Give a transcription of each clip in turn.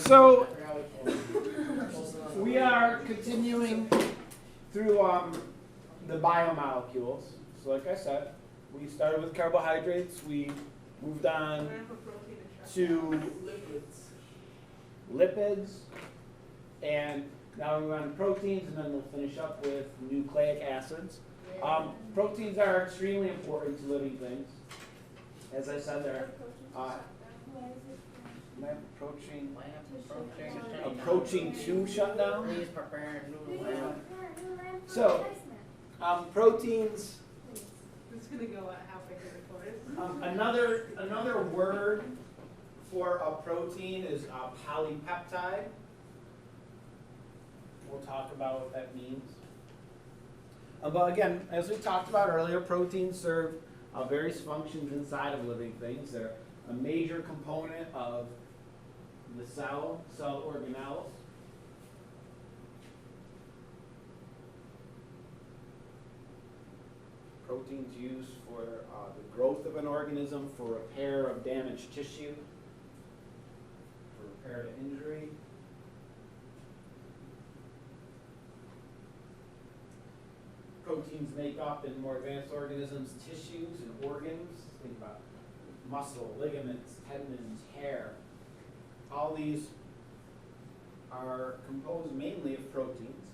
So we are continuing through the biomolecules. So like I said, we started with carbohydrates. We moved on to lipids, and now we move on to proteins, and then we'll finish up with nucleic acids. Proteins are extremely important to living things. As I said, they're approaching to shut down. Please prepare a new lamp. So, proteins. It's gonna go out halfway through the course. Another word for a protein is a polypeptide. We'll talk about what that means. But again, as we talked about earlier, proteins serve various functions inside of living things. They're a major component of the cell organelles. Proteins used for the growth of an organism, for repair of damaged tissue, for repair to injury. Proteins make up, in more advanced organisms, tissues and organs. Think about muscle, ligaments, tendons, hair. All these are composed mainly of proteins.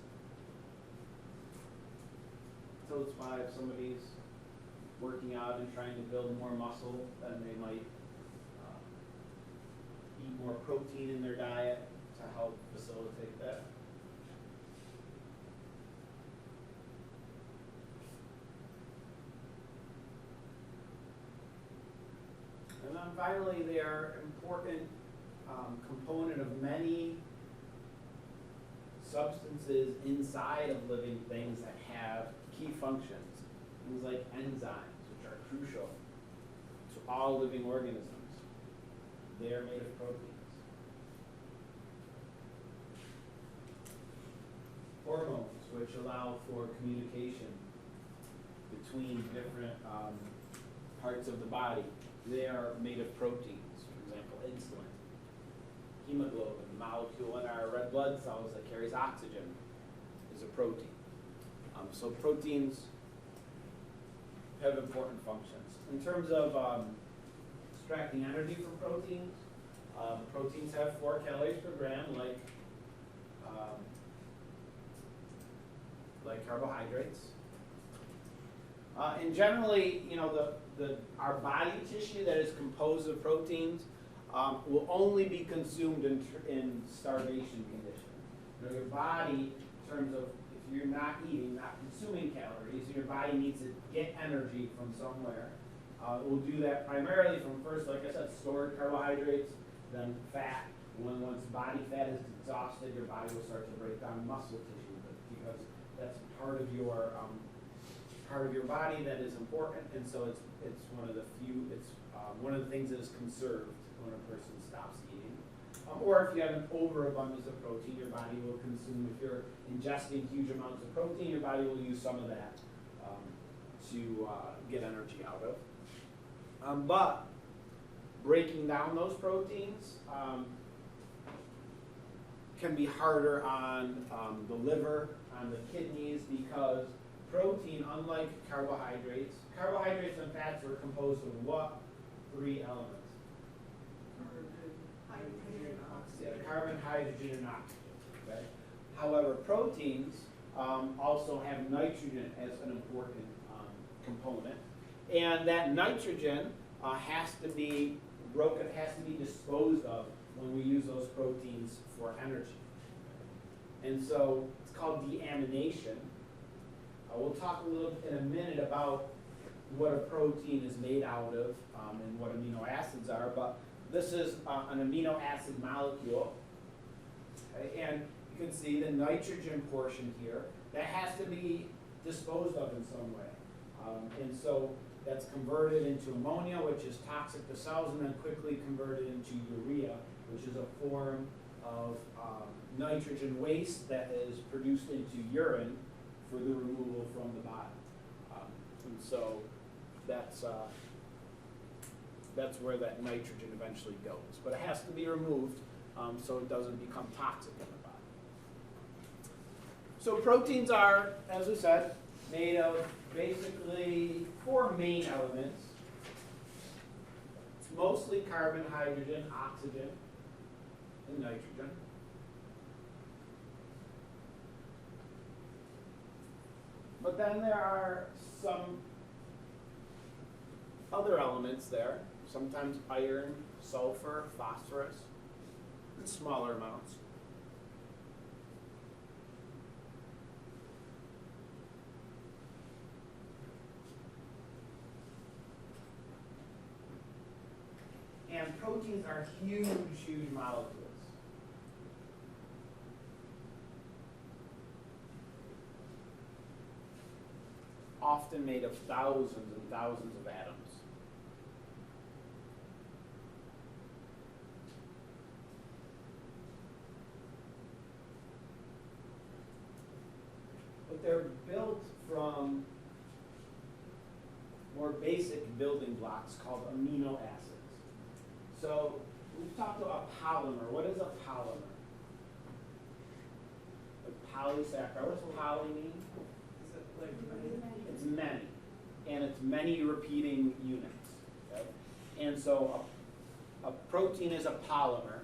So it's why if somebody's working out and trying to build more muscle, then they might eat more protein in their diet to help facilitate that. And then finally, they are an important component of many substances inside of living things that have key functions. Things like enzymes, which are crucial to all living organisms. They are made of proteins. Hormones, which allow for communication between different parts of the body. They are made of proteins. For example, insulin, hemoglobin, the molecule in our red blood cells that carries oxygen, is a protein. So proteins have important functions. In terms of extracting energy from proteins, proteins have 4 calories per gram, like carbohydrates. And generally, our body tissue that is composed of proteins will only be consumed in starvation conditions. Your body, in terms of if you're not eating, not consuming calories, your body needs to get energy from somewhere. It will do that primarily from first, like I said, stored carbohydrates, then fat. Once body fat is exhausted, your body will start to break down muscle tissue because that's part of your body that is important, and so it's one of the one of the things that is conserved when a person stops eating. Or if you have an overabundance of protein, your body will consume. If you're ingesting huge amounts of protein, your body will use some of that to get energy out of. But breaking down those proteins can be harder on the liver, on the kidneys, because protein, unlike carbohydrates and fats are composed of what 3 elements? Carbon, hydrogen, and oxygen. Okay? However, proteins also have nitrogen as an important component, and that nitrogen has to be broken, has to be disposed of when we use those proteins for energy. And so it's called deamination. We'll talk a little in a minute about what a protein is made out of and what amino acids are, but this is an amino acid molecule. Okay? And you can see the nitrogen portion here. That has to be disposed of in some way. And so that's converted into ammonia, which is toxic to cells, and then quickly converted into urea, which is a form of nitrogen waste that is produced into urine for the removal from the body. And so that's where that nitrogen eventually goes. But it has to be removed so it doesn't become toxic in the body. So proteins are, as we said, made of basically 4 main elements. It's mostly carbon, hydrogen, oxygen, and nitrogen. But then there are some other elements there, sometimes iron, sulfur, phosphorus, in smaller amounts. And proteins are huge, huge molecules. Often made of thousands and thousands of atoms. But they're built from more basic building blocks called amino acids. So we've talked about polymer. What is a polymer? A polysaccharide. What does poly mean? Is it like It's many, and it's many repeating units. Okay? And so a protein is a polymer,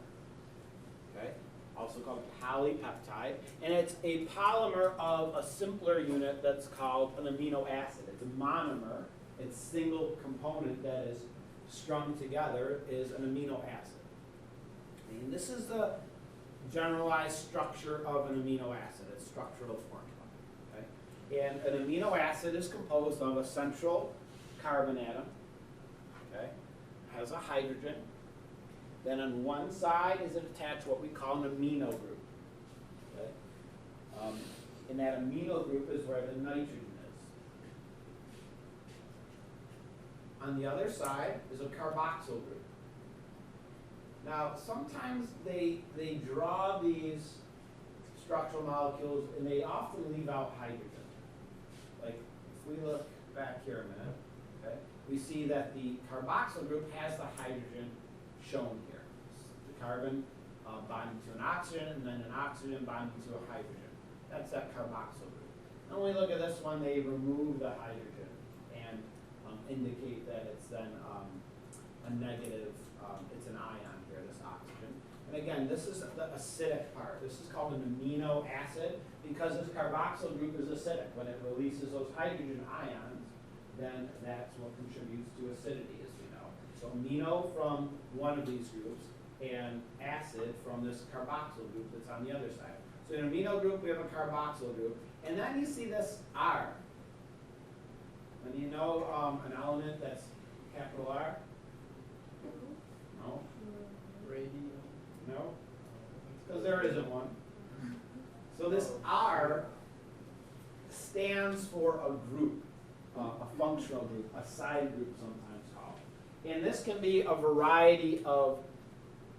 okay? Also called polypeptide, and it's a polymer of a simpler unit that's called an amino acid. It's a monomer. Its single component that is strung together is an amino acid. And this is the generalized structure of an amino acid, its structural formula. Okay? And an amino acid is composed of a central carbon atom, okay? Has a hydrogen. Then on one side is attached what we call an amino group. Okay? And that amino group is where the nitrogen is. On the other side is a carboxyl group. Now, sometimes they draw these structural molecules and they often leave out hydrogen. Like, if we look back here a minute, okay, we see that the carboxyl group has the hydrogen shown here. The carbon bonding to an oxygen, and then an oxygen bonding to a hydrogen. That's that carboxyl group. And when we look at this one, they remove the hydrogen and indicate that it's then a negative, it's an ion here, this oxygen. And again, this is the acidic part. This is called an amino acid because this carboxyl group is acidic. When it releases those hydrogen ions, then that's what contributes to acidity, as we know. So amino from one of these groups and acid from this carboxyl group that's on the other side. So in an amino group, we have a carboxyl group. And then you see this R. And you know an element that's capital R? No? Radio. No? Because there isn't one. So this R stands for a group, a functional group, a side group sometimes called. And this can be a variety of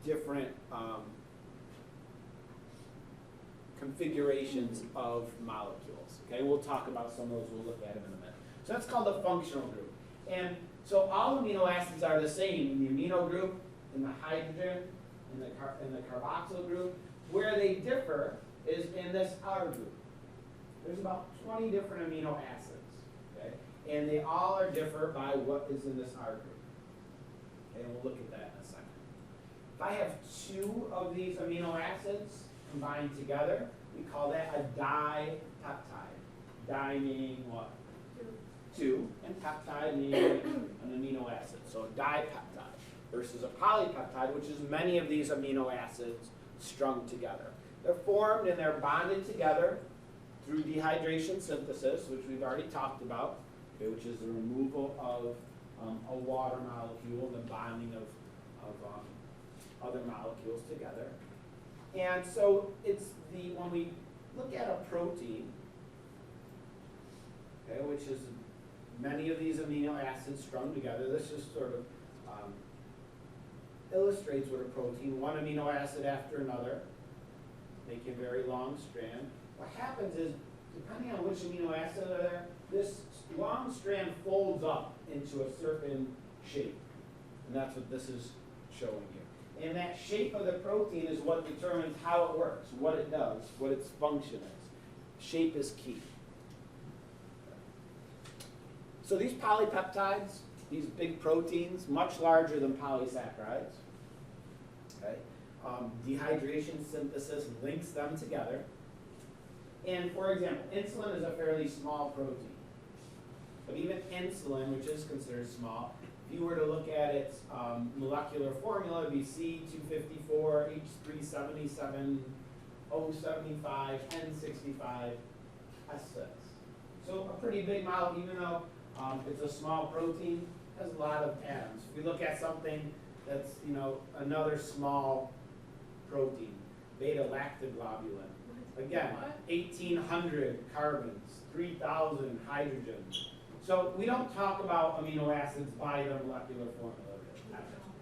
different configurations of molecules. Okay, we'll talk about some of those, we'll look at them in a minute. So that's called the functional group. And so all amino acids are the same in the amino group, in the hydrogen, in the carboxyl group. Where they differ is in this R group. There's about 20 different amino acids, okay? And they all are differ by what is in this R group. Okay, and we'll look at that in a second. If I have 2 of these amino acids combined together, we call that a dipeptide. Di meaning what? 2, and peptide meaning an amino acid. So a dipeptide versus a polypeptide, which is many of these amino acids strung together. They're formed and they're bonded together through dehydration synthesis, which we've already talked about, okay, which is the removal of a water molecule, the bonding of other molecules together. And so it's when we look at a protein, okay, which is many of these amino acids strung together, this just sort of illustrates what a protein, one amino acid after another, make a very long strand. What happens is, depending on which amino acid are there, this long strand folds up into a certain shape. And that's what this is showing you. And that shape of the protein is what determines how it works, what it does, what its function is. Shape is key. So these polypeptides, these big proteins, much larger than polysaccharides. Okay? Dehydration synthesis links them together. And for example, insulin is a fairly small protein. But even insulin, which is considered small, if you were to look at its molecular formula, it would be C254, H377, O75, N65, S6. So a pretty big molecule, even though it's a small protein, has a lot of atoms. If we look at something that's, another small protein, beta-lactoglobulin. Again, 1,800 carbons, 3,000 hydrogens. So we don't talk about amino acids by their molecular formula.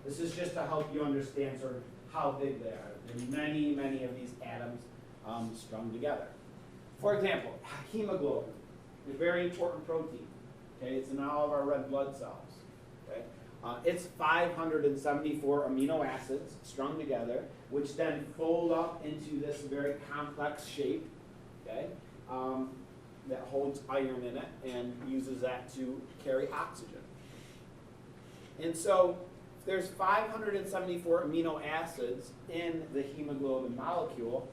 This is just to help you understand sort of how big they are. There's many, many of these atoms strung together. For example, hemoglobin, a very important protein. Okay, it's in all of our red blood cells. Okay, it's 574 amino acids strung together, which then fold up into this very complex shape. Okay. That holds iron in it and uses that to carry oxygen. And so there's 574 amino acids in the hemoglobin molecule.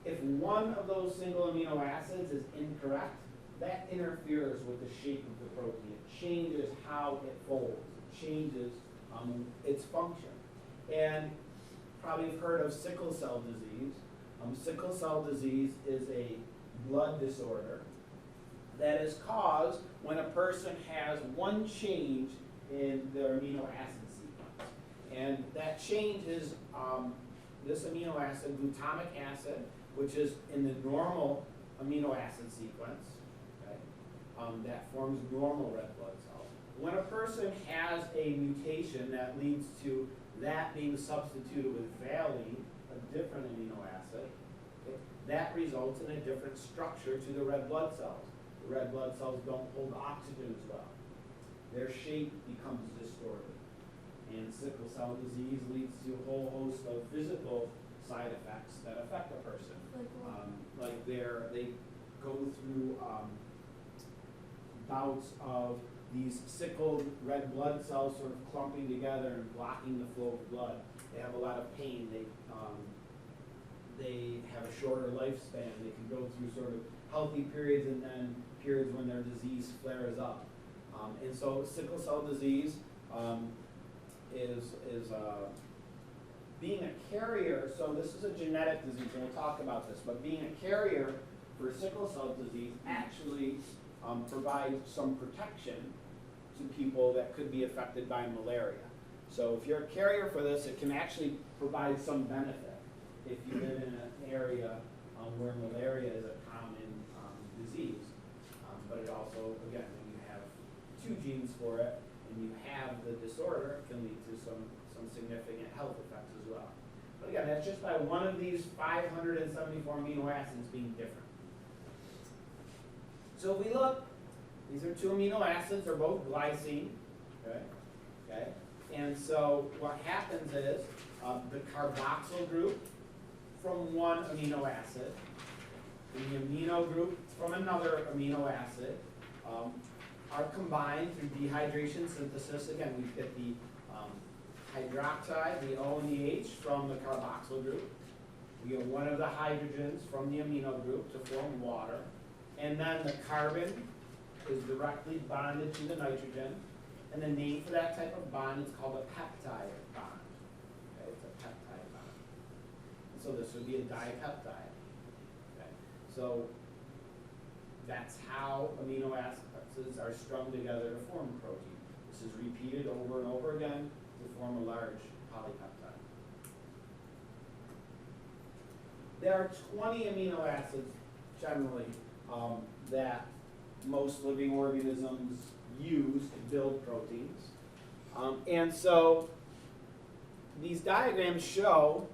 If one of those single amino acids is incorrect, that interferes with the shape of the protein. It changes how it folds. It changes its function. And probably you've heard of sickle cell disease. Sickle cell disease is a blood disorder that is caused when a person has one change in their amino acid sequence. And that change is this amino acid, glutamic acid, which is in the normal amino acid sequence, okay, that forms normal red blood cells. When a person has a mutation that leads to that being substituted with valine, a different amino acid, okay, that results in a different structure to the red blood cells. The red blood cells don't hold oxygen as well. Their shape becomes distorted. And sickle cell disease leads to a whole host of physical side effects that affect a person. Like they go through bouts of these sickled red blood cells sort of clumping together and blocking the flow of blood. They have a lot of pain. They have a shorter lifespan. They can go through sort of healthy periods and then periods when their disease flares up. And so sickle cell disease is being a carrier. So this is a genetic disease, and we'll talk about this. But being a carrier for sickle cell disease actually provides some protection to people that could be affected by malaria. So if you're a carrier for this, it can actually provide some benefit if you live in an area where malaria is a common disease. But it also, again, when you have two genes for it and you have the disorder, it can lead to some significant health effects as well. But again, that's just by one of these 574 amino acids being different. So if we look, these are two amino acids, they're both glycine, okay? And so what happens is the carboxyl group from one amino acid, and the amino group from another amino acid are combined through dehydration synthesis. Again, we get the hydroxide, the O and the H from the carboxyl group. We get one of the hydrogens from the amino group to form water. And then the carbon is directly bonded to the nitrogen. And the name for that type of bond is called a peptide bond. Okay, it's a peptide bond. And so this would be a dipeptide. Okay, so that's how amino acids are strung together to form a protein. This is repeated over and over again to form a large polypeptide. There are 20 amino acids generally that most living organisms use to build proteins. And so these diagrams show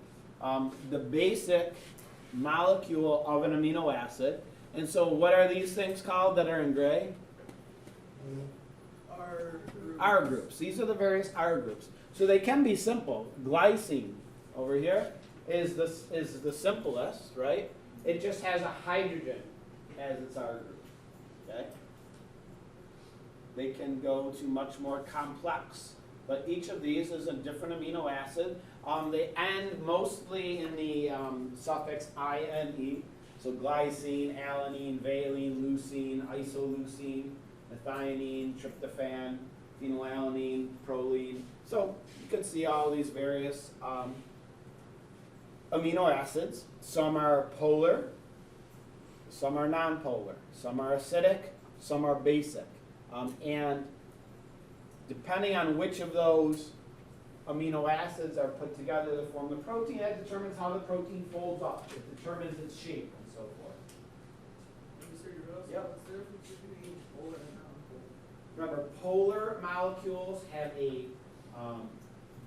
the basic molecule of an amino acid. And so what are these things called that are in gray? R groups. These are the various R groups. So they can be simple. Glycine over here is the simplest, right? It just has a hydrogen as its R group. Okay? They can go to much more complex, but each of these is a different amino acid. They end mostly in the suffix -ine, so glycine, alanine, valine, leucine, isoleucine, methionine, tryptophan, phenylalanine, proline. So you can see all these various amino acids. Some are polar, some are nonpolar, some are acidic, some are basic. And depending on which of those amino acids are put together to form the protein, that determines how the protein folds up. It determines its shape and so forth. Yep. What's the difference between polar and non-polar? Remember, polar molecules have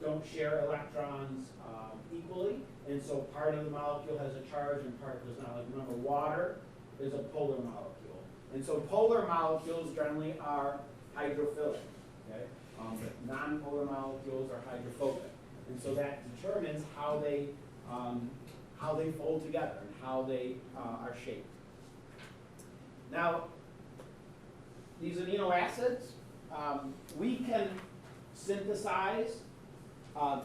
don't share electrons equally, and so part of the molecule has a charge and part does not. Like remember, water is a polar molecule, and so polar molecules generally are hydrophilic. Okay, but non-polar molecules are hydrophobic, and so that determines how they fold together and how they are shaped. Now, these amino acids, we can synthesize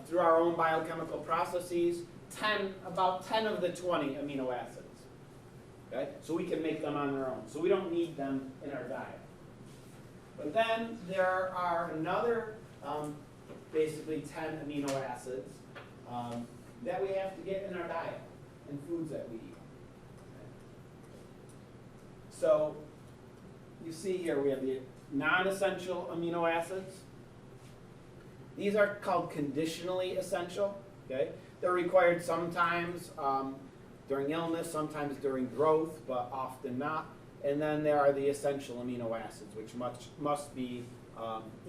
through our own biochemical processes about 10 of the 20 amino acids. Okay? So we can make them on their own. So we don't need them in our diet. But then there are another basically 10 amino acids that we have to get in our diet and foods that we eat. So you see here we have the non-essential amino acids. These are called conditionally essential. Okay? They're required sometimes during illness, sometimes during growth, but often not. And then there are the essential amino acids, which must be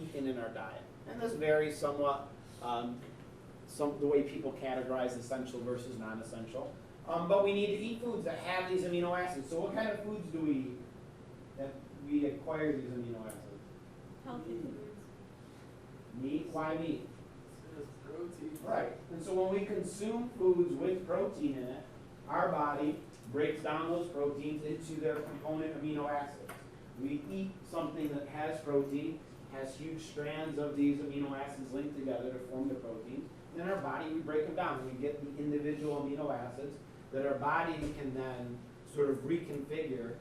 eaten in our diet. And this varies somewhat the way people categorize essential versus non-essential. But we need to eat foods that have these amino acids. So what kind of foods do we eat that we acquire these amino acids? Healthy foods. Meat? Why meat? It's protein. Right. And so when we consume foods with protein in it, our body breaks down those proteins into their component amino acids. We eat something that has protein, has huge strands of these amino acids linked together to form the protein. In our body, we break them down. We get the individual amino acids that our body can then sort of reconfigure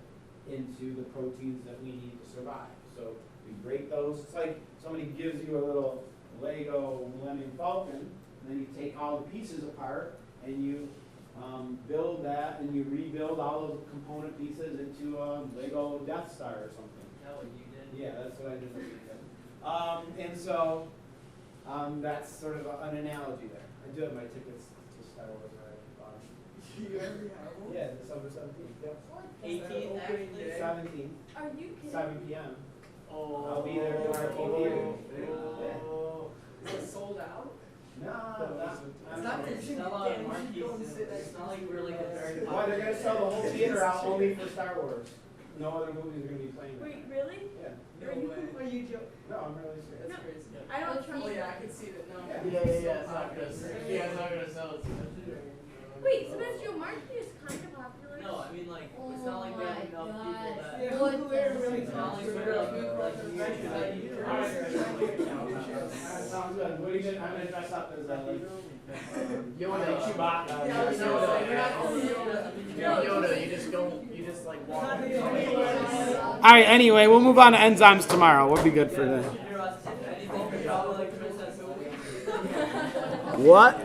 into the proteins that we need to survive. So we break those. It's like somebody gives you a little Lego Millennium Falcon, and then you take all the pieces apart and you build that, and you rebuild all those component pieces into a Lego Death Star or something. Is that what you did? Yeah, that's what I did. And so that's sort of an analogy there. I do have my tickets to Star Wars already. You already have one? Yeah, December 17th. Yep. 18th, actually. 17th, Are you kidding? 7 p.m. Oh. I'll be there for our Oh. Is it sold out? No, It's not to sell out marquees. It's not like we're like a very Why, they're going to sell the whole theater out only for Star Wars. No other movies are going to be playing. Wait, really? Yeah. Are you joking? No, I'm really serious. That's crazy. I don't trust Oh you. yeah, I can see that now. Yeah. It's not gonna sell. Yeah, it's not gonna sell. Wait, Sebastian Marquis is kind of popular. No, I mean like it's not like we have enough people that. Yeah, It's really not like we're like Sounds good. What are you gonna, I'm going to dress up as Yoda. Chewbacca. Yoda, you just like walk. All right, anyway, we'll move on to enzymes tomorrow. We'll be good for that. Anything for chocolate like Princess. What?